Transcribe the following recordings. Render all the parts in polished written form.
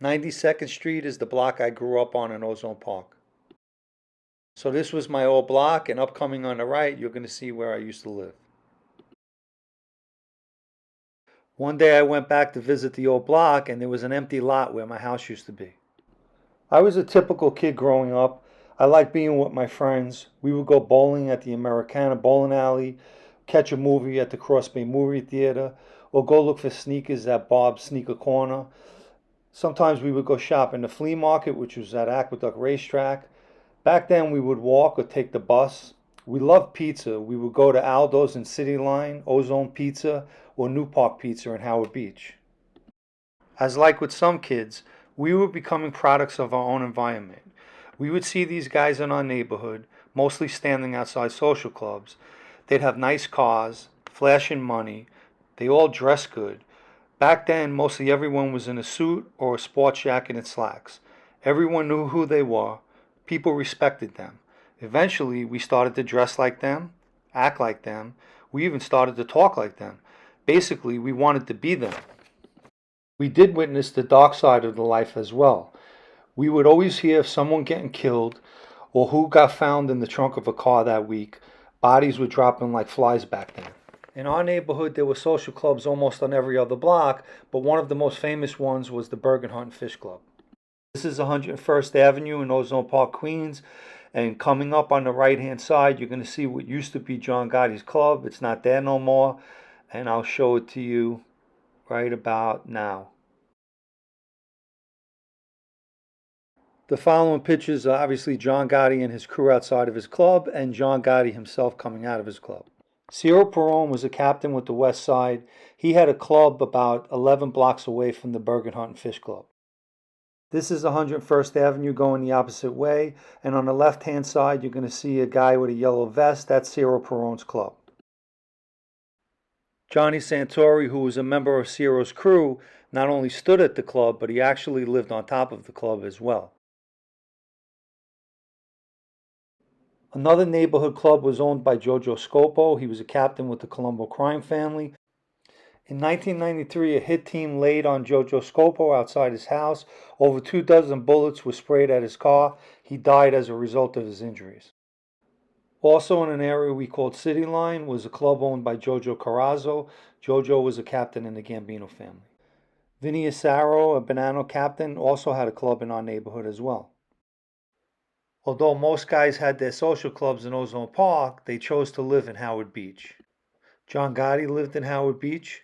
92nd Street is the block I grew up on in Ozone Park. So this was my old block, and upcoming on the right, you're going to see where I used to live. One day I went back to visit the old block, and there was an empty lot where my house used to be. I was a typical kid growing up. I liked being with my friends. We would go bowling at the Americana bowling alley, catch a movie at the Cross Bay movie theater, or go look for sneakers at Bob's Sneaker Corner. Sometimes we would go shop in the flea market, which was at Aqueduct Racetrack. Back then we would walk or take the bus. We loved pizza. We would go to Aldo's in City Line, Ozone Pizza, or New Park Pizza in Howard Beach. As like with some kids, we were becoming products of our own environment. We would see these guys in our neighborhood, mostly standing outside social clubs. They'd have nice cars, flashing money. They all dressed good. Back then, mostly everyone was in a suit or a sports jacket and slacks. Everyone knew who they were. People respected them. Eventually, we started to dress like them, act like them. We even started to talk like them. Basically, we wanted to be them. We did witness the dark side of the life as well. We would always hear of someone getting killed or who got found in the trunk of a car that week. Bodies were dropping like flies back then. In our neighborhood, there were social clubs almost on every other block, but one of the most famous ones was the Bergen Hunt and Fish Club. This is 101st Avenue in Ozone Park, Queens, and coming up on the right-hand side, you're going to see what used to be John Gotti's club. It's not there no more, and I'll show it to you right about now. The following pictures are obviously John Gotti and his crew outside of his club, and John Gotti himself coming out of his club. Ciro Perone was a captain with the West Side. He had a club about 11 blocks away from the Bergen Hunt and Fish Club. This is 101st Avenue going the opposite way, and on the left-hand side you're going to see a guy with a yellow vest. That's Ciro Perone's club. Johnny Santori, who was a member of Ciro's crew, not only stood at the club, but he actually lived on top of the club as well. Another neighborhood club was owned by Jojo Scopo. He was a captain with the Colombo crime family. In 1993, a hit team laid on Jojo Scopo outside his house. Over 24 bullets were sprayed at his car. He died as a result of his injuries. Also in an area we called City Line was a club owned by Jojo Carrazzo. Jojo was a captain in the Gambino family. Vinny Asaro, a Banano captain, also had a club in our neighborhood as well. Although most guys had their social clubs in Ozone Park, they chose to live in Howard Beach. John Gotti lived in Howard Beach.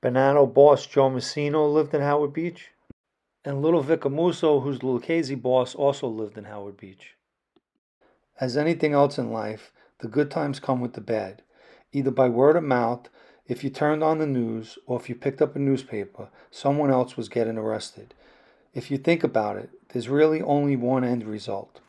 Banano boss Joe Messino lived in Howard Beach. And Little Vicamuso, who's the Lucchese boss, also lived in Howard Beach. As anything else in life, the good times come with the bad. Either by word of mouth, if you turned on the news, or if you picked up a newspaper, someone else was getting arrested. If you think about it, there's really only one end result.